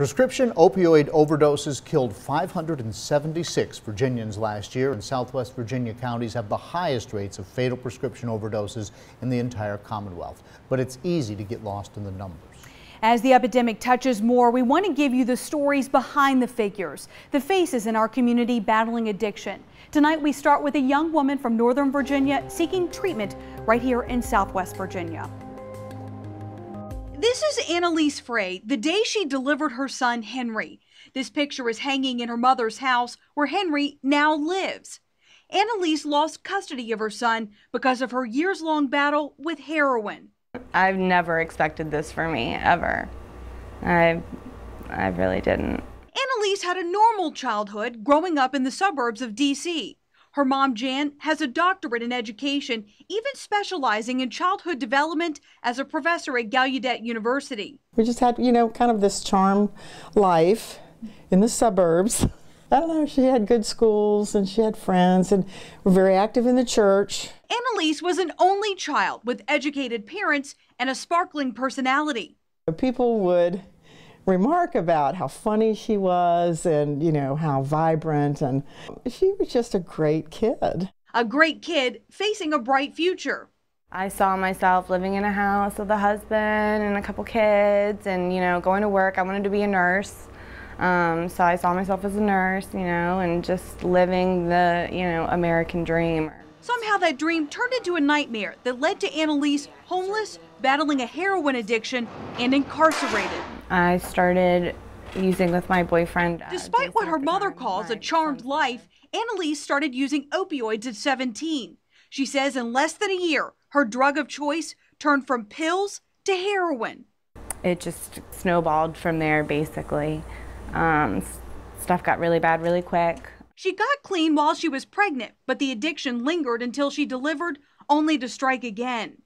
Prescription opioid overdoses killed 576 Virginians last year, and Southwest Virginia counties have the highest rates of fatal prescription overdoses in the entire Commonwealth. But it's easy to get lost in the numbers. As the epidemic touches more, we want to give you the stories behind the figures, the faces in our community battling addiction. Tonight we start with a young woman from Northern Virginia seeking treatment right here in Southwest Virginia. This is Annalise Frey, the day she delivered her son Henry. This picture is hanging in her mother's house where Henry now lives. Annalise lost custody of her son because of her years-long battle with heroin. I've never expected this for me, ever. I really didn't. Annalise had a normal childhood growing up in the suburbs of D.C. Her mom, Jan, has a doctorate in education, even specializing in childhood development as a professor at Gallaudet University. We just had, kind of this charmed life in the suburbs. I don't know, she had good schools and she had friends and were very active in the church. Annalise was an only child with educated parents and a sparkling personality. People would remark about how funny she was and, how vibrant, and she was just a great kid. A great kid facing a bright future. I saw myself living in a house with a husband and a couple kids and, going to work. I wanted to be a nurse. So I saw myself as a nurse, and just living the, American dream. Somehow that dream turned into a nightmare that led to Annalise homeless, battling a heroin addiction, and incarcerated. I started using with my boyfriend. Despite what her mother calls a charmed life, Annalise started using opioids at 17. She says in less than a year, her drug of choice turned from pills to heroin. It just snowballed from there, basically. Stuff got really bad really quick. She got clean while she was pregnant, but the addiction lingered until she delivered, only to strike again.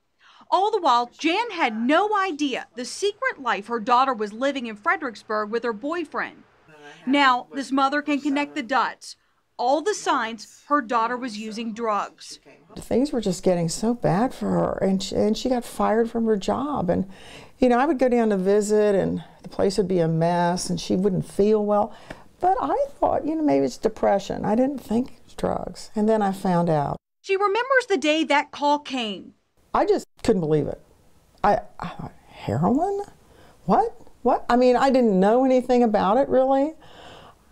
All the while, Jan had no idea the secret life her daughter was living in Fredericksburg with her boyfriend. Now, this mother can connect the dots. All the signs her daughter was using drugs. Things were just getting so bad for her, and she got fired from her job. And, I would go down to visit, and the place would be a mess, and she wouldn't feel well. But I thought, maybe it's depression. I didn't think it was drugs. And then I found out. She remembers the day that call came. I just couldn't believe it. I thought, heroin? What? I mean, I didn't know anything about it, really.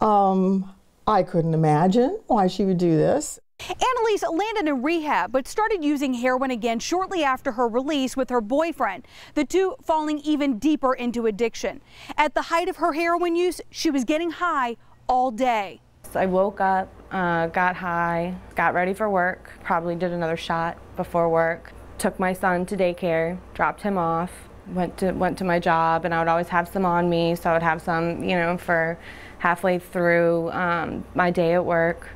I couldn't imagine why she would do this. Annalise landed in rehab, but started using heroin again shortly after her release with her boyfriend, the two falling even deeper into addiction. At the height of her heroin use, she was getting high all day. So I woke up, got high, got ready for work, probably did another shot before work, took my son to daycare, dropped him off, went to my job, and I would always have some on me, so I would have some, for halfway through my day at work,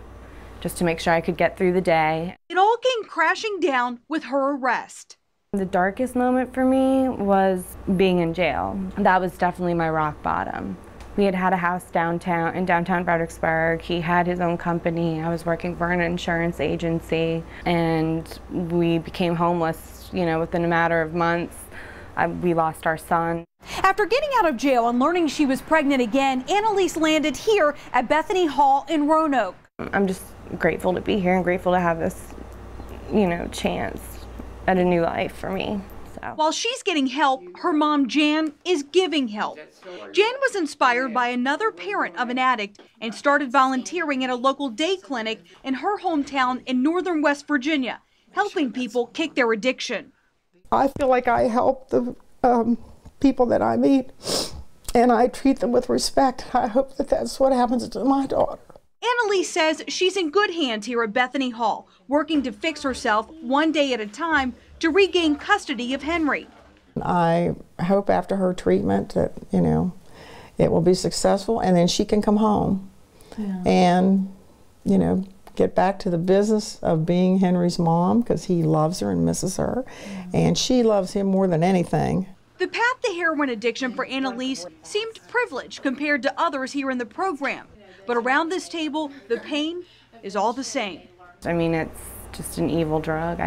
just to make sure I could get through the day. It all came crashing down with her arrest. The darkest moment for me was being in jail. That was definitely my rock bottom. We had a house in downtown Fredericksburg. He had his own company. I was working for an insurance agency, and we became homeless, within a matter of months. We lost our son. After getting out of jail and learning she was pregnant again, Annalise landed here at Bethany Hall in Roanoke. I'm just grateful to be here and grateful to have this, chance at a new life for me. So. While she's getting help, her mom, Jan, is giving help. Jan was inspired by another parent of an addict and started volunteering at a local day clinic in her hometown in northern West Virginia, helping people kick their addiction. I feel like I help the people that I meet, and I treat them with respect. I hope that that's what happens to my daughter. Annalise says she's in good hands here at Bethany Hall, working to fix herself one day at a time to regain custody of Henry. I hope after her treatment that, it will be successful, and then she can come home and, get back to the business of being Henry's mom, because he loves her and misses her, and she loves him more than anything. The path to heroin addiction for Annalise seemed privileged compared to others here in the program. But around this table, the pain is all the same. I mean, it's just an evil drug.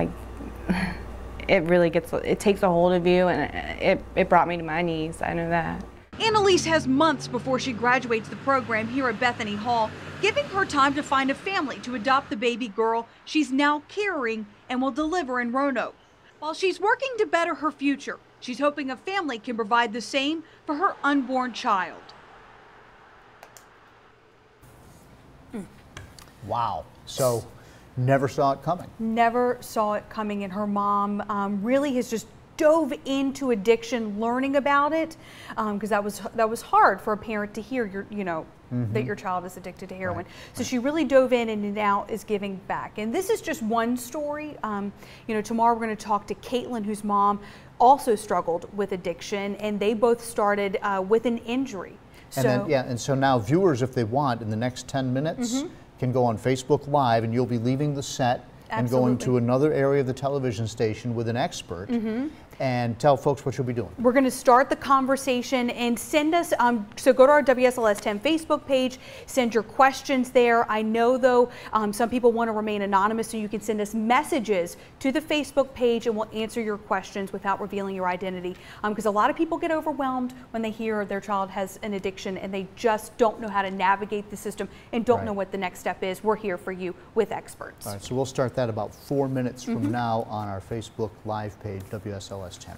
It really takes a hold of you, and it brought me to my knees. I know that. Annalise has months before she graduates the program here at Bethany Hall, giving her time to find a family to adopt the baby girl she's now carrying and will deliver in Roanoke. While she's working to better her future, she's hoping a family can provide the same for her unborn child. Wow. So never saw it coming. Never saw it coming, and her mom really has just dove into addiction, learning about it, because that was hard for a parent to hear that your child is addicted to heroin. Right. So she really dove in and now is giving back. And this is just one story. Tomorrow we're going to talk to Caitlin, whose mom also struggled with addiction, and they both started with an injury. And so now viewers, if they want, in the next 10 minutes, can go on Facebook Live, and you'll be leaving the set and going to another area of the television station with an expert and tell folks what you'll be doing. We're going to start the conversation and send us, so go to our WSLS 10 Facebook page, send your questions there. I know though, some people want to remain anonymous, so you can send us messages to the Facebook page and we'll answer your questions without revealing your identity. Because a lot of people get overwhelmed when they hear their child has an addiction and they just don't know how to navigate the system and don't know what the next step is. We're here for you with experts. All right, so we'll start that about 4 minutes from now on our Facebook Live page, WSLS 10.